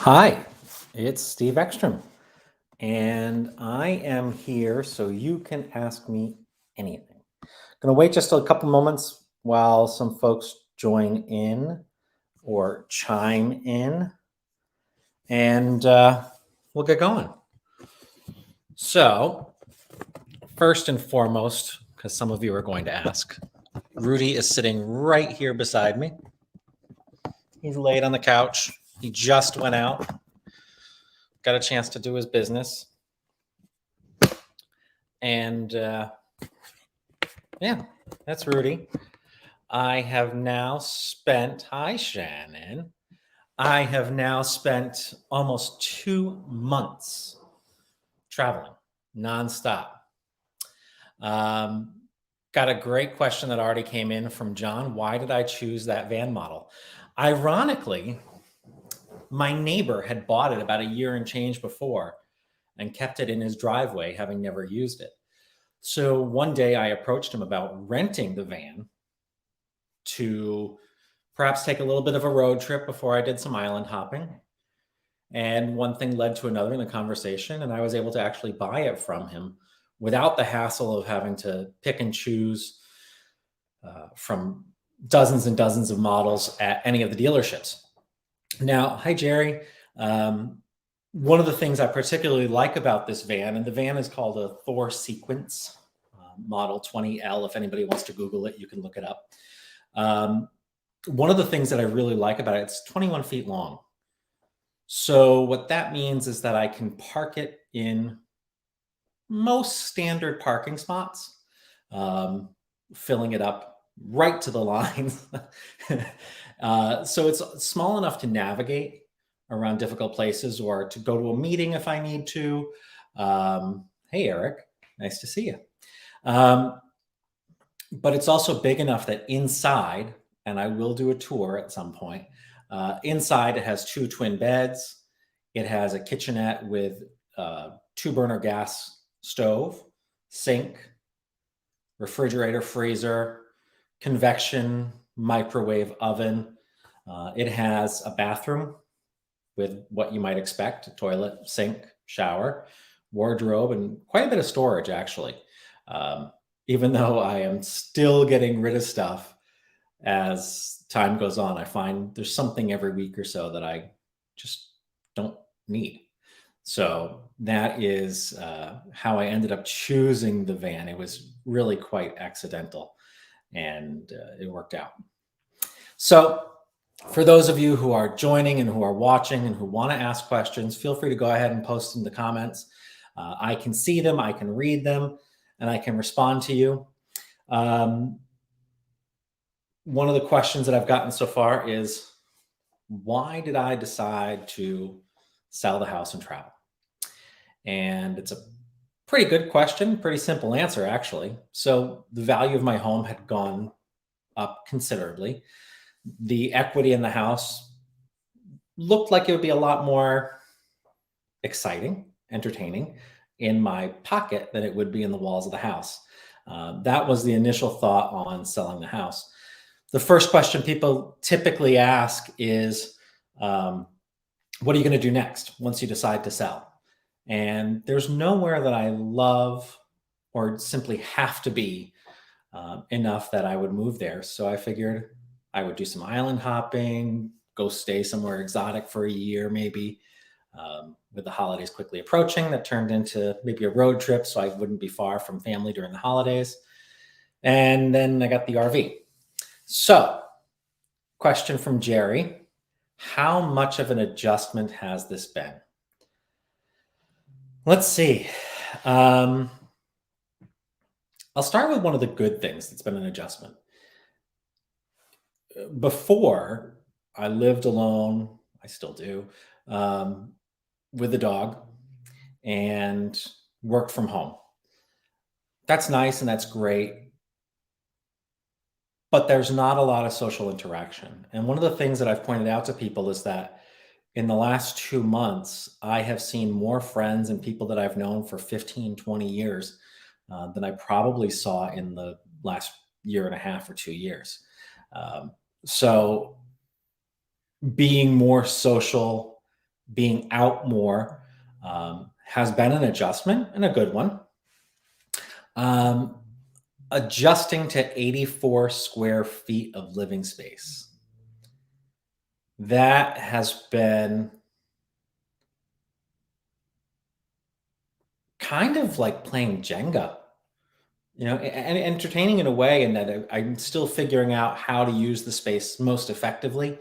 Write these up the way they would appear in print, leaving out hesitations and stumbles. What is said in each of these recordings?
Hi, it's Steve Ekstrom, and I am here so you can ask me anything. Gonna wait just a couple moments while some folks join in or chime in, and we'll get going. So, first and foremost, because some of you are going to ask, Rudy is sitting right here beside me. He's laid on the couch. He just went out, got a chance to do his business. And yeah, that's Rudy. I have now spent, hi, Shannon. I have now spent almost 2 months traveling nonstop. Um, got a great question that already came in from John. Why did I choose that van model? Ironically, my neighbor had bought it about a year and change before and kept it in his driveway, having never used it. So one day I approached him about renting the van to perhaps take a little bit of a road trip before I did some island hopping. And one thing led to another in the conversation, and I was able to actually buy it from him without the hassle of having to pick and choose from dozens and dozens of models at any of the dealerships. Now, hi, Jerry. One of the things I particularly like about this van, and the van is called a Thor Sequence Model 20L. If anybody wants to Google it, you can look it up. One of the things that I really like about it, it's 21 feet long. So what that means is that I can park it in most standard parking spots, filling it up right to the lines. So it's small enough to navigate around difficult places or to go to a meeting if I need to. Hey, Eric, nice to see you. But it's also big enough that inside, and I will do a tour at some point, inside it has 2 twin beds. It has a kitchenette with 2-burner gas stove, sink, refrigerator, freezer, convection, microwave oven. It has a bathroom with what you might expect: a toilet, sink, shower, wardrobe, and quite a bit of storage, actually. Even though I am still getting rid of stuff as time goes on, I find there's something every week or so that I just don't need. So that is how I ended up choosing the van. It was really quite accidental, and it worked out. So for those of you who are joining and who are watching and who want to ask questions, feel free to go ahead and post in the comments. I can see them, I can read them, and I can respond to you. One of the questions that I've gotten so far is, why did I decide to sell the house and travel? And it's a pretty good question, pretty simple answer, actually. So the value of my home had gone up considerably. The equity in the house looked like it would be a lot more exciting, entertaining in my pocket than it would be in the walls of the house. That was the initial thought on selling the house. The first question people typically ask is, what are you going to do next once you decide to sell? And there's nowhere that I love or simply have to be enough that I would move there. So I figured I would do some island hopping, go stay somewhere exotic for a year, maybe. With the holidays quickly approaching, that turned into maybe a road trip so I wouldn't be far from family during the holidays. And then I got the RV. So, question from Jerry: how much of an adjustment has this been? Let's see. I'll start with one of the good things that's been an adjustment. Before, I lived alone, I still do, with a dog, and worked from home. That's nice and that's great, but there's not a lot of social interaction. And one of the things that I've pointed out to people is that in the last 2 months, I have seen more friends and people that I've known for 15, 20 years than I probably saw in the last year and a half or 2 years. So being more social, being out more has been an adjustment, and a good one. Um, Adjusting to 84 square feet of living space. That has been kind of like playing Jenga, and entertaining in a way, in that I'm still figuring out how to use the space most effectively.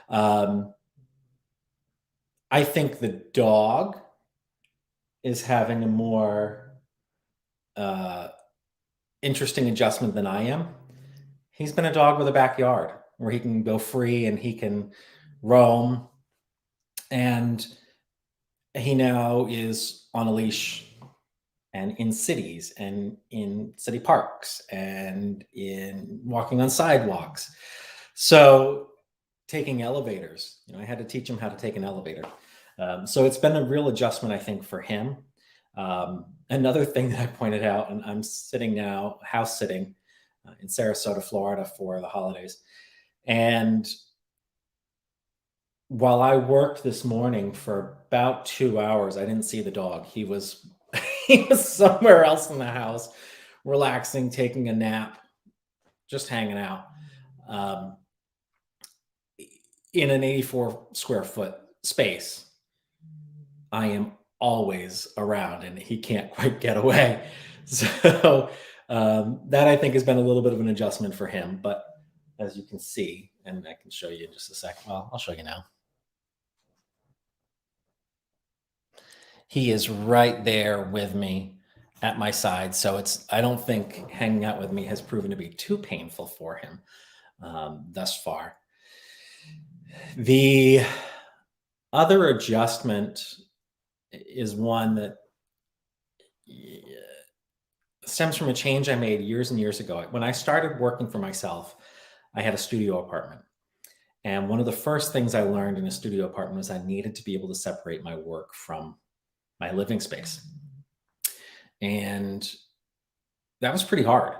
Um, I think the dog is having a more uh, interesting adjustment than I am. He's been a dog with a backyard where he can go free and he can roam, and he now is on a leash and in cities and in city parks and in walking on sidewalks. So taking elevators, I had to teach him how to take an elevator. So it's been a real adjustment, I think, for him. Another thing that I pointed out, and I'm sitting now, house sitting in Sarasota, Florida for the holidays. And while I worked this morning for about 2 hours, I didn't see the dog. He was he was somewhere else in the house, relaxing, taking a nap, just hanging out. Um, in an 84 square foot space, I am always around and he can't quite get away. So that, I think, has been a little bit of an adjustment for him. But as you can see, and I can show you in just a second. Well, I'll show you now. He is right there with me at my side. So I don't think hanging out with me has proven to be too painful for him thus far. The other adjustment is one that stems from a change I made years and years ago. When I started working for myself, I had a studio apartment. And one of the first things I learned in a studio apartment was I needed to be able to separate my work from my living space. And that was pretty hard.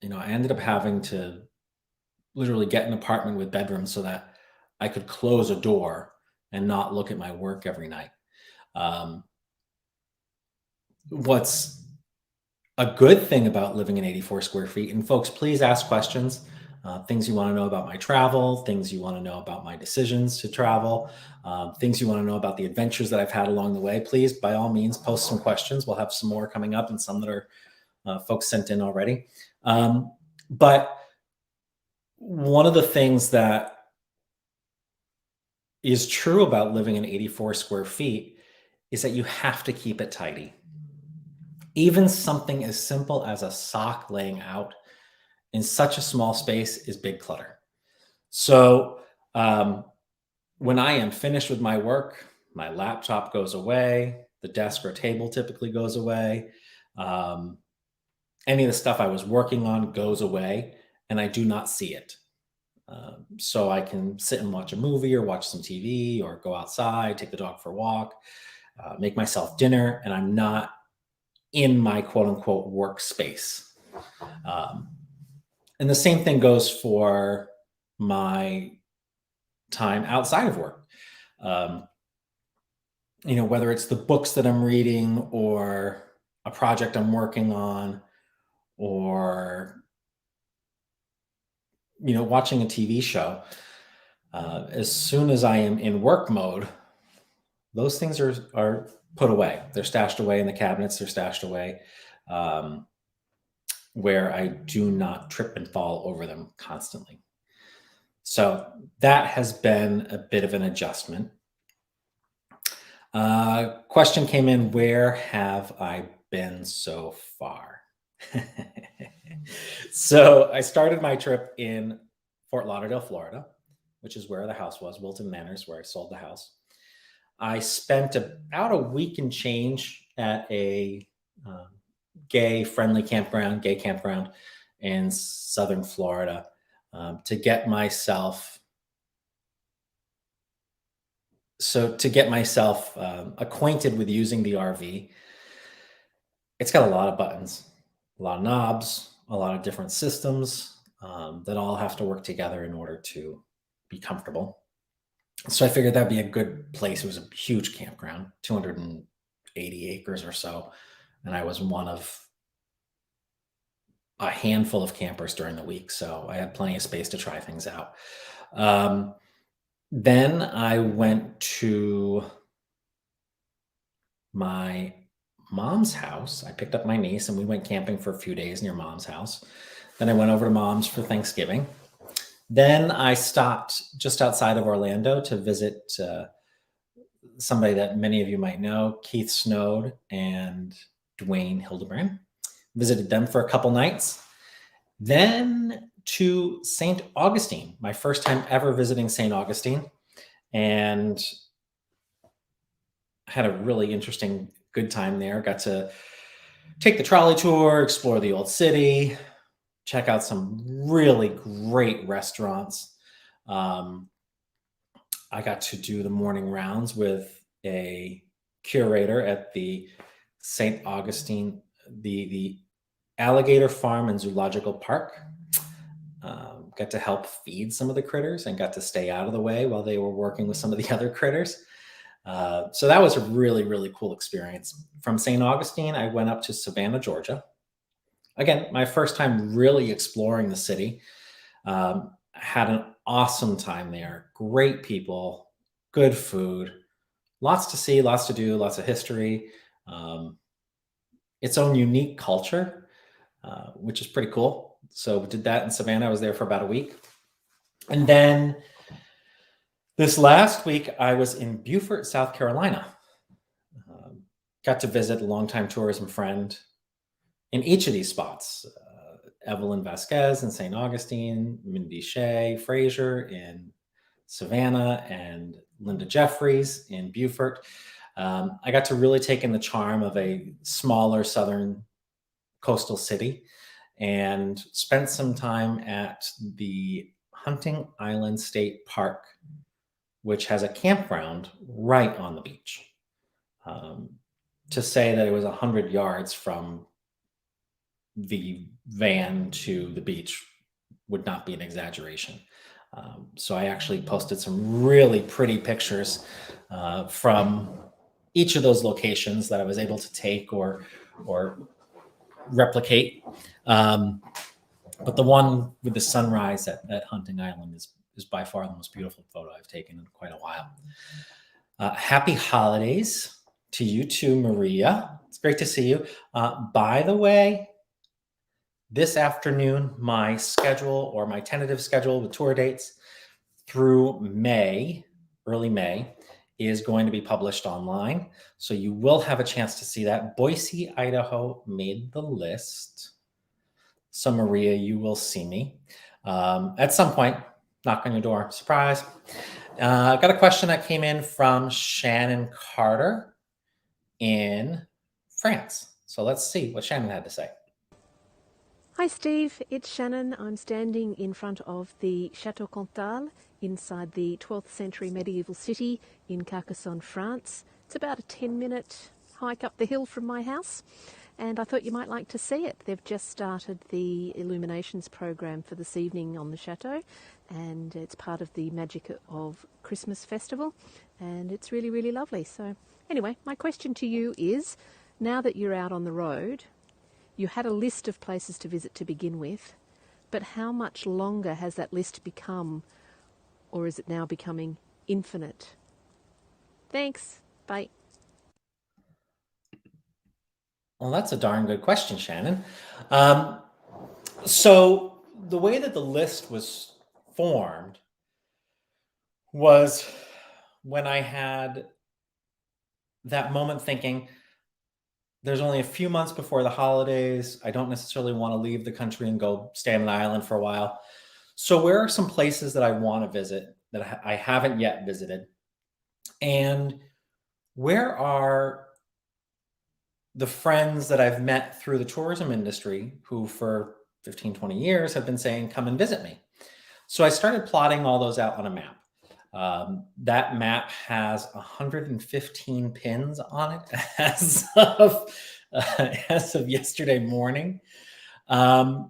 I ended up having to literally get an apartment with bedrooms so that I could close a door and not look at my work every night. What's a good thing about living in 84 square feet, and folks, please ask questions, things you want to know about my travel, things you want to know about my decisions to travel, things you want to know about the adventures that I've had along the way. Please, by all means, post some questions. We'll have some more coming up and some that are folks sent in already. But one of the things that is true about living in 84 square feet is that you have to keep it tidy. Even something as simple as a sock laying out in such a small space is big clutter. So when I am finished with my work, my laptop goes away, the desk or table typically goes away. Any of the stuff I was working on goes away, and I do not see it. So I can sit and watch a movie or watch some TV or go outside, take the dog for a walk, make myself dinner, and I'm not in my quote unquote workspace. And the same thing goes for my time outside of work. Whether it's the books that I'm reading or a project I'm working on, or watching a TV show, as soon as I am in work mode, those things are put away. They're stashed away in the cabinets. They're stashed away where I do not trip and fall over them constantly. So that has been a bit of an adjustment. Question came in: where have I been so far? So I started my trip in Fort Lauderdale, Florida, which is where the house was, Wilton Manors, where I sold the house. I spent about a week and change at a gay campground in Southern Florida to get myself acquainted with using the RV. It's got a lot of buttons, a lot of knobs, a lot of different systems that all have to work together in order to be comfortable. So I figured that'd be a good place. It was a huge campground, 280 acres or so. And I was one of a handful of campers during the week. So I had plenty of space to try things out. Um, then I went to my mom's house. I picked up my niece and we went camping for a few days near mom's house. Then I went over to mom's for Thanksgiving. Then I stopped just outside of Orlando to visit somebody that many of you might know, Keith Snowd and Dwayne Hildebrand. Visited them for a couple nights. Then to St. Augustine, my first time ever visiting St. Augustine, and had a really interesting, good time there. Got to take the trolley tour, explore the old city, check out some really great restaurants. I got to do the morning rounds with a curator at the St. Augustine, the Alligator Farm and Zoological Park. Got to help feed some of the critters and got to stay out of the way while they were working with some of the other critters. So that was a really, really cool experience. From St. Augustine, I went up to Savannah, Georgia. Again, my first time really exploring the city. Had an awesome time there. Great people, good food, lots to see, lots to do, lots of history, its own unique culture, which is pretty cool. So we did that in Savannah. I was there for about a week. And then this last week, I was in Beaufort, South Carolina. Got to visit a longtime tourism friend in each of these spots. Evelyn Vasquez in St. Augustine, Mindy Shea Frazier in Savannah, and Linda Jeffries in Beaufort. I got to really take in the charm of a smaller southern coastal city and spent some time at the Hunting Island State Park, which has a campground right on the beach. To say that it was 100 yards from the van to the beach would not be an exaggeration. So I actually posted some really pretty pictures from each of those locations that I was able to take or replicate. But the one with the sunrise at Hunting Island is by far the most beautiful photo I've taken in quite a while. Happy holidays to you too, Maria. It's great to see you. By the way, this afternoon, my schedule or my tentative schedule with tour dates through May, early May, is going to be published online. So you will have a chance to see that. Boise, Idaho made the list. So Maria, you will see me at some point. Knock on your door. Surprise. I got a question that came in from Shannon Carter in France. So let's see what Shannon had to say. Hi Steve, it's Shannon. I'm standing in front of the Chateau Cantal inside the 12th century medieval city in Carcassonne, France. It's about a 10-minute hike up the hill from my house, and I thought you might like to see it. They've just started the illuminations program for this evening on the chateau, and it's part of the Magic of Christmas festival, and it's really, really lovely. So anyway, my question to you is, now that you're out on the road, you had a list of places to visit to begin with, but how much longer has that list become, or is it now becoming infinite? Thanks. Bye. Well, that's a darn good question, Shannon. So the way that the list was formed was when I had that moment thinking, there's only a few months before the holidays. I don't necessarily want to leave the country and go stay on an island for a while. So where are some places that I want to visit that I haven't yet visited? And where are the friends that I've met through the tourism industry who for 15, 20 years have been saying, come and visit me? So I started plotting all those out on a map. That map has 115 pins on it as of yesterday morning. I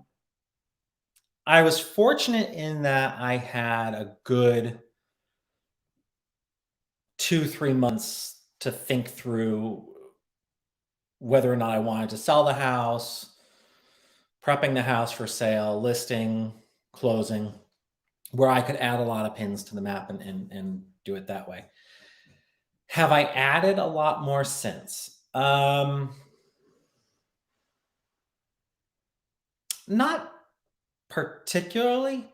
was fortunate in that I had a good 2-3 months to think through whether or not I wanted to sell the house, prepping the house for sale, listing, closing, where I could add a lot of pins to the map and do it that way. Have I added a lot more since? Not particularly.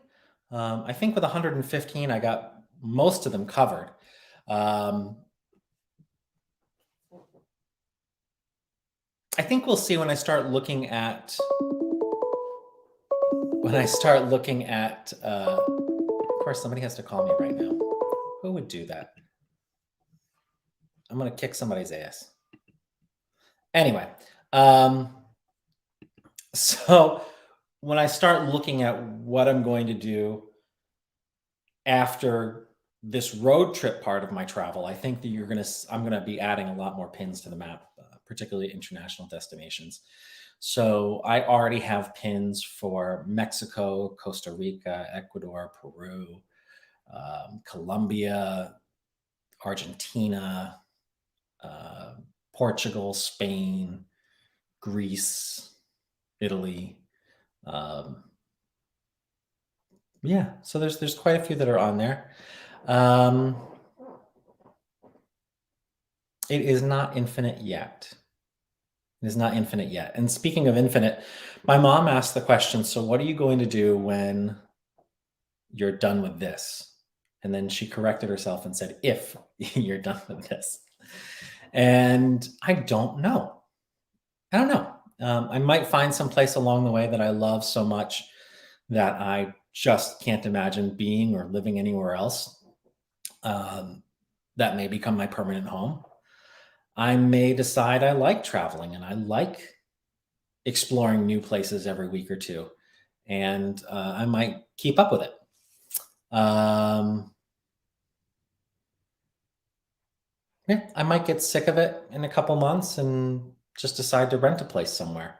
I think with 115, I got most of them covered. I think we'll see when I start looking at of course, somebody has to call me right now. Who would do that? I'm going to kick somebody's ass. Anyway, so when I start looking at what I'm going to do after this road trip part of my travel, I think that I'm going to be adding a lot more pins to the map, particularly international destinations. So I already have pins for Mexico, Costa Rica, Ecuador, Peru, Colombia, Argentina, Portugal, Spain, Greece, Italy. Yeah, so there's quite a few that are on there. It is not infinite yet. It is not infinite yet. And speaking of infinite, my mom asked the question, so what are you going to do when you're done with this? And then she corrected herself and said, if you're done with this. And I don't know. I don't know. I might find some place along the way that I love so much that I just can't imagine being or living anywhere else. That may become my permanent home. I may decide I like traveling and I like exploring new places every week or two, and I might keep up with it. Yeah, I might get sick of it in a couple months and just decide to rent a place somewhere.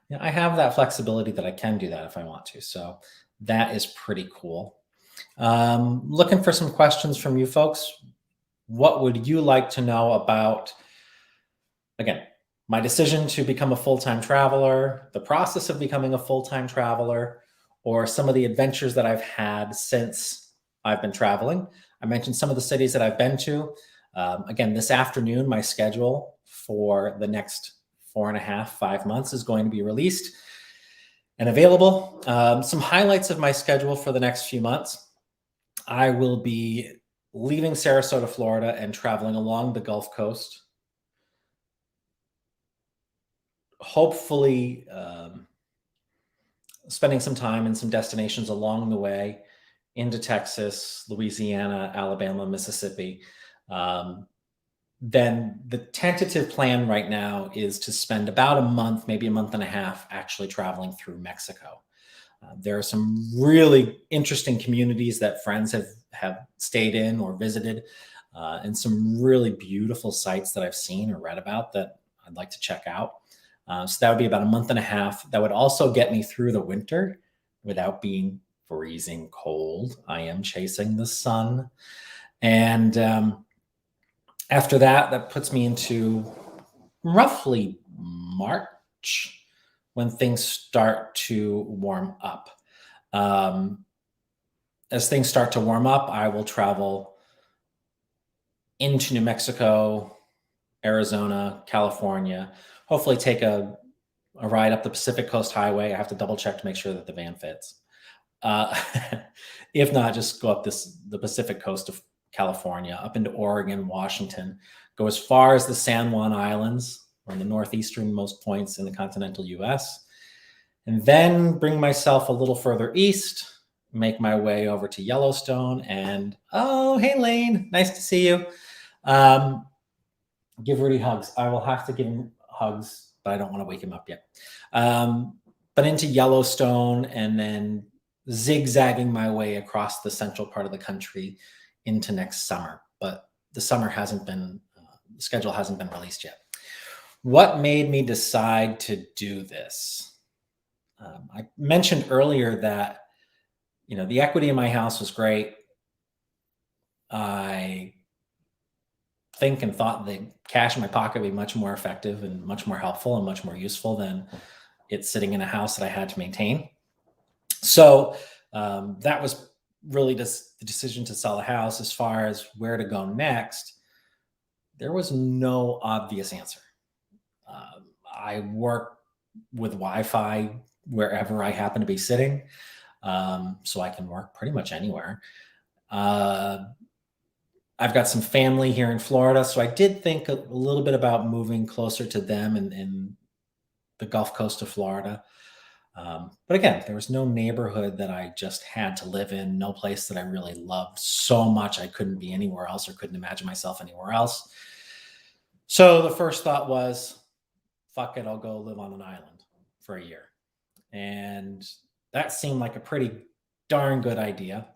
Yeah, I have that flexibility that I can do that if I want to. So that is pretty cool. Looking for some questions from you folks. What would you like to know about, again, my decision to become a full-time traveler, the process of becoming a full-time traveler, or some of the adventures that I've had since I've been traveling? I mentioned some of the cities that I've been to. Again, this afternoon, my schedule for the next 4.5-5 months is going to be released and available. Some highlights of my schedule for the next few months. I will be leaving Sarasota, Florida, and traveling along the Gulf Coast. Hopefully, spending some time in some destinations along the way into Texas, Louisiana, Alabama, Mississippi. Then the tentative plan right now is to spend about a month, maybe a month and a half, actually traveling through Mexico. There are some really interesting communities that friends have stayed in or visited, and some really beautiful sites that I've seen or read about that I'd like to check out. So that would be about a month and a half. That would also get me through the winter without being freezing cold. I am chasing the sun. And after that, that puts me into roughly March when things start to warm up. As things start to warm up, I will travel into New Mexico, Arizona, California, hopefully take a ride up the Pacific Coast Highway. I have to double check to make sure that the van fits. If not, just go up the Pacific Coast of California, up into Oregon, Washington, go as far as the San Juan Islands, or the northeasternmost points in the continental US, and then bring myself a little further east, make my way over to Yellowstone, and oh, hey, Lane, nice to see you. Give Rudy hugs. I will have to give him hugs, but I don't want to wake him up yet. But into Yellowstone and then zigzagging my way across the central part of the country into next summer. But the schedule hasn't been released yet. What made me decide to do this? I mentioned earlier that, the equity in my house was great. I think and thought that cash in my pocket would be much more effective and much more helpful and much more useful than it sitting in a house that I had to maintain. So that was really just the decision to sell the house. As far as where to go next, there was no obvious answer. I work with Wi-Fi wherever I happen to be sitting, so I can work pretty much anywhere. I've got some family here in Florida, so I did think a little bit about moving closer to them in the Gulf Coast of Florida. But again, there was no neighborhood that I just had to live in, no place that I really loved so much I couldn't be anywhere else or couldn't imagine myself anywhere else. So the first thought was, fuck it, I'll go live on an island for a year. And that seemed like a pretty darn good idea.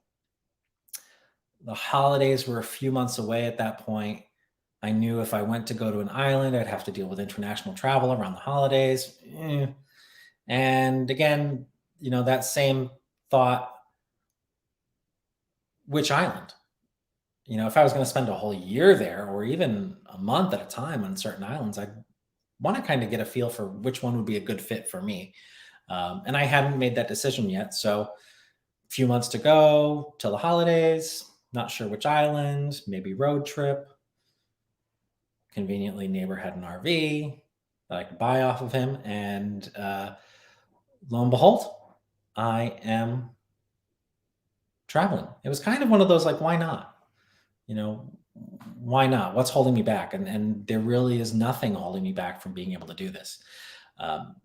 The holidays were a few months away at that point. I knew if I went to go to an island, I'd have to deal with international travel around the holidays. And again, that same thought, which island? If I was going to spend a whole year there or even a month at a time on certain islands, I'd want to kind of get a feel for which one would be a good fit for me. And I hadn't made that decision yet. So a few months to go till the holidays, not sure which island, maybe road trip. Conveniently, neighbor had an RV that I could buy off of him. And lo and behold, I am traveling. It was kind of one of those, like, why not? Why not? What's holding me back? And there really is nothing holding me back from being able to do this.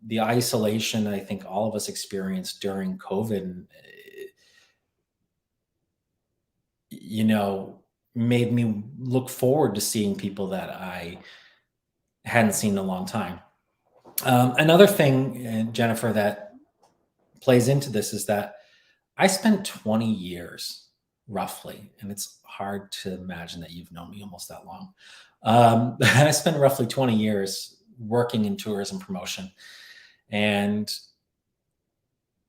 The isolation I think all of us experienced during COVID, made me look forward to seeing people that I hadn't seen in a long time. Another thing, Jennifer, that plays into this is that I spent 20 years roughly, and it's hard to imagine that you've known me almost that long. I spent roughly 20 years working in tourism promotion, and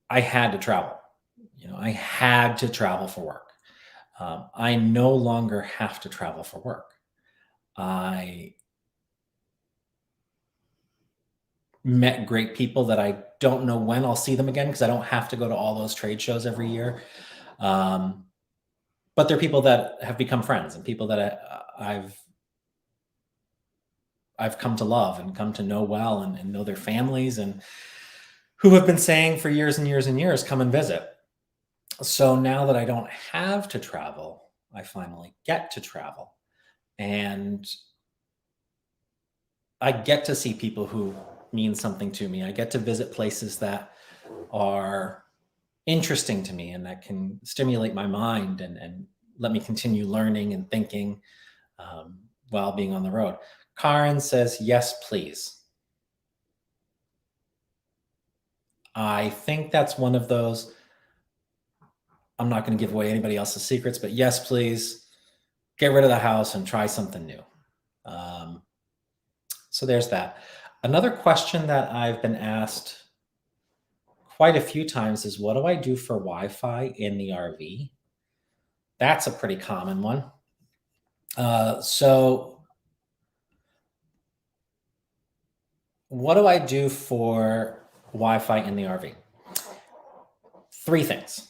I had to travel. I had to travel for work. I no longer have to travel for work. I met great people that I don't know when I'll see them again because I don't have to go to all those trade shows every year. But they're people that have become friends and people that I've come to love and come to know well and know their families and who have been saying for years and years and years, come and visit. So now that I don't have to travel, I finally get to travel. And I get to see people who mean something to me. I get to visit places that are interesting to me and that can stimulate my mind and let me continue learning and thinking while being on the road. Karen says, yes, please. I think that's one of those, I'm not going to give away anybody else's secrets, but yes, please get rid of the house and try something new. So there's that. Another question that I've been asked quite a few times is, what do I do for Wi-Fi in the RV? That's a pretty common one. So what do I do for Wi-Fi in the RV? 3 things.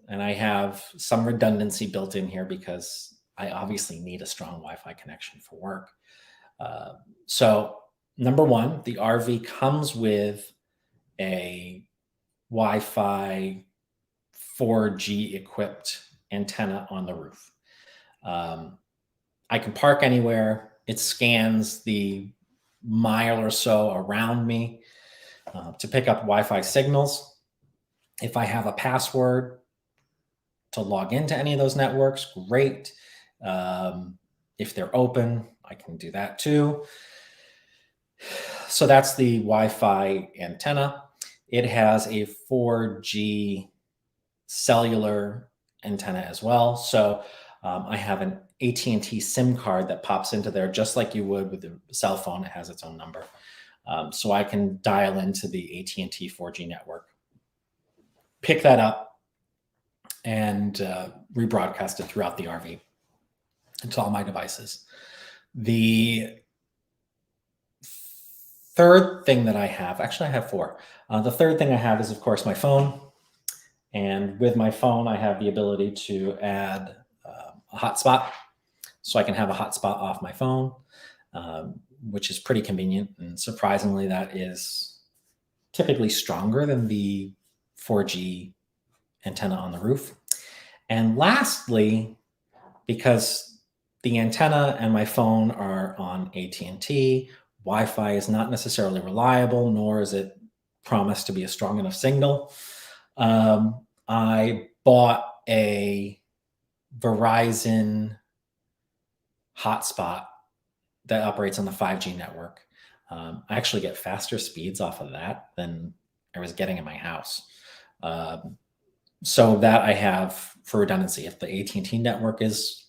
And I have some redundancy built in here because I obviously need a strong Wi-Fi connection for work. So number 1, the RV comes with a Wi-Fi 4G equipped antenna on the roof. I can park anywhere. It scans the mile or so around me to pick up Wi-Fi signals. If I have a password to log into any of those networks, great. If they're open, I can do that too. So that's the Wi-Fi antenna. It has a 4G cellular antenna as well. So I have an AT&T SIM card that pops into there just like you would with a cell phone. It has its own number. So I can dial into the AT&T 4G network, pick that up, and rebroadcast it throughout the RV to all my devices. The third thing that I have, actually, I have four. The third thing I have is, of course, my phone. And with my phone, I have the ability to add a hotspot. So I can have a hotspot off my phone, which is pretty convenient. And surprisingly, that is typically stronger than the 4G antenna on the roof. And lastly, because the antenna and my phone are on AT&T, Wi-Fi is not necessarily reliable, nor is it promised to be a strong enough signal. I bought a Verizon hotspot that operates on the 5G network. I actually get faster speeds off of that than I was getting in my house. So that I have for redundancy. If the AT&T network is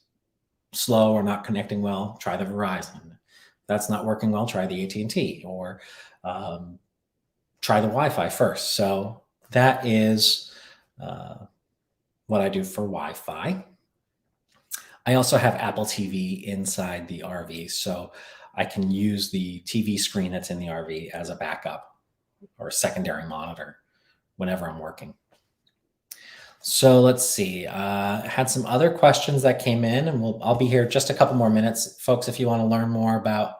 slow or not connecting well, try the Verizon. If that's not working well, try the AT&T, or try the Wi-Fi first. So that is what I do for Wi-Fi. I also have Apple TV inside the RV, so I can use the TV screen that's in the RV as a backup or a secondary monitor whenever I'm working. So let's see. Had some other questions that came in, and I'll be here just a couple more minutes, folks. If you want to learn more about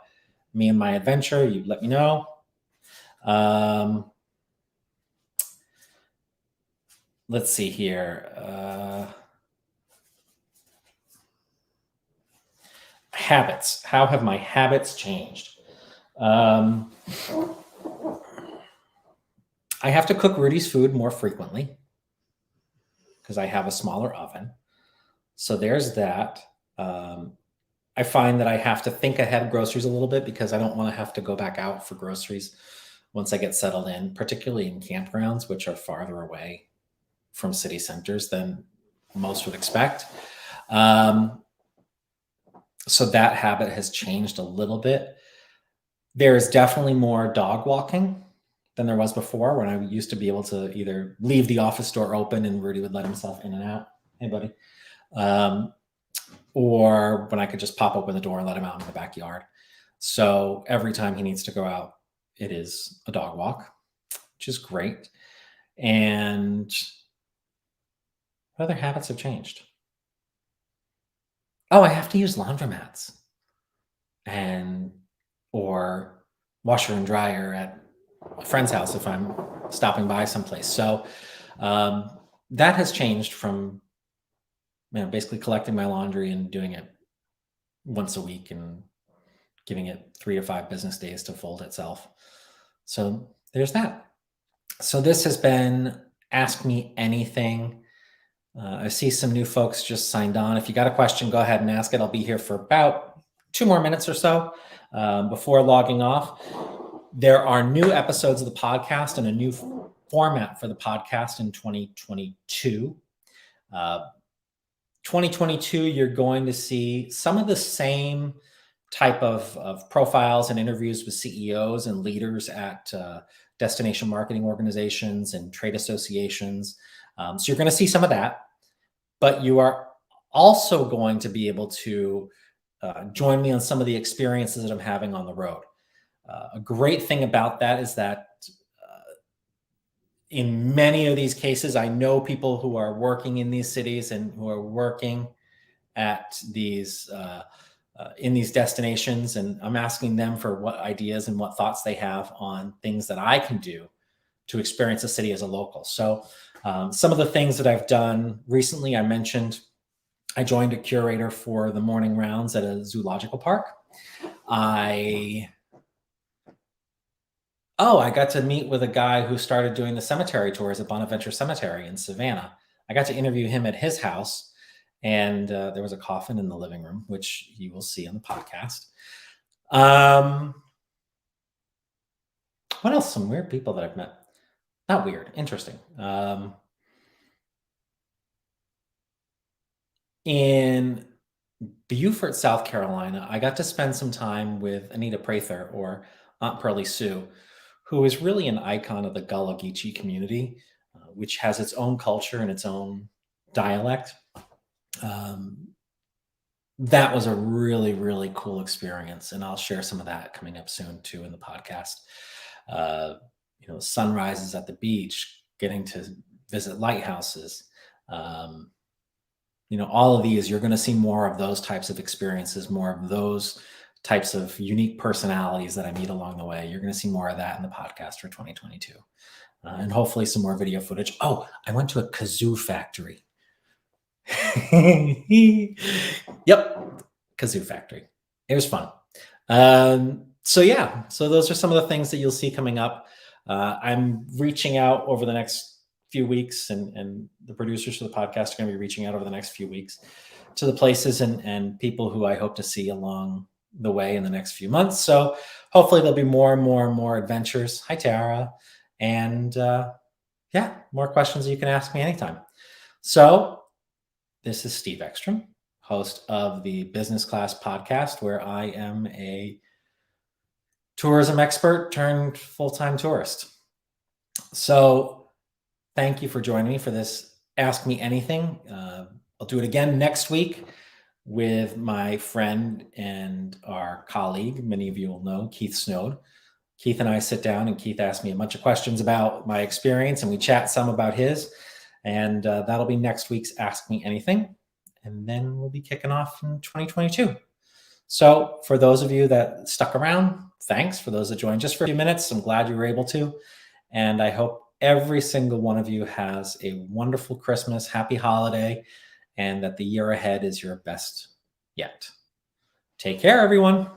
me and my adventure, you let me know. Let's see here. Habits. How have my habits changed? I have to cook Rudy's food more frequently because I have a smaller oven. So there's that. I find that I have to think ahead of groceries a little bit because I don't want to have to go back out for groceries once I get settled in, particularly in campgrounds, which are farther away from city centers than most would expect. So that habit has changed a little bit. There is definitely more dog walking than there was before, when I used to be able to either leave the office door open and Rudy would let himself in and out. Hey, buddy. Or when I could just pop open the door and let him out in the backyard. So every time he needs to go out, it is a dog walk, which is great. And what other habits have changed? Oh, I have to use laundromats or washer and dryer at a friend's house if I'm stopping by someplace. So that has changed from basically collecting my laundry and doing it once a week and giving it 3 to 5 business days to fold itself. So there's that. So this has been Ask Me Anything. I see some new folks just signed on. If you got a question, go ahead and ask it. I'll be here for about 2 more minutes or so before logging off. There are new episodes of the podcast and a new format for the podcast in 2022. 2022, you're going to see some of the same type of profiles and interviews with CEOs and leaders at destination marketing organizations and trade associations. So you're going to see some of that, but you are also going to be able to join me on some of the experiences that I'm having on the road. A great thing about that is that in many of these cases, I know people who are working in these cities and who are working at these in these destinations, and I'm asking them for what ideas and what thoughts they have on things that I can do to experience a city as a local. So some of the things that I've done recently, I mentioned I joined a curator for the morning rounds at a zoological park. I got to meet with a guy who started doing the cemetery tours at Bonaventure Cemetery in Savannah. I got to interview him at his house, and there was a coffin in the living room, which you will see on the podcast. What else? Some weird people that I've met. Not weird, interesting. In Beaufort, South Carolina, I got to spend some time with Anita Prather, or Aunt Pearlie Sue, who is really an icon of the Gullah Geechee community, which has its own culture and its own dialect. that was a really, really cool experience. And I'll share some of that coming up soon too in the podcast. Uh, sunrises at the beach, getting to visit lighthouses. Um, all of these, you're going to see more of those types of experiences, more of those types of unique personalities that I meet along the way. You're going to see more of that in the podcast for 2022. And hopefully some more video footage. Oh, I went to a kazoo factory. Yep, kazoo factory. It was fun. So those are some of the things that you'll see coming up. I'm reaching out over the next few weeks, and the producers for the podcast are going to be reaching out over the next few weeks to the places and people who I hope to see along the way in the next few months. So hopefully there'll be more and more and more adventures. Hi, Tara. And more questions you can ask me anytime. So this is Steve Ekstrom, host of the Business Class Podcast, where I am a tourism expert turned full-time tourist. So thank you for joining me for this Ask Me Anything. I'll do it again next week with my friend and our colleague, many of you will know, Keith Snowd. Keith and I sit down, and Keith asked me a bunch of questions about my experience, and we chat some about his. And that'll be next week's Ask Me Anything. And then we'll be kicking off in 2022. So for those of you that stuck around, thanks. For those that joined just for a few minutes, I'm glad you were able to. And I hope every single one of you has a wonderful Christmas, happy holiday, and that the year ahead is your best yet. Take care, everyone.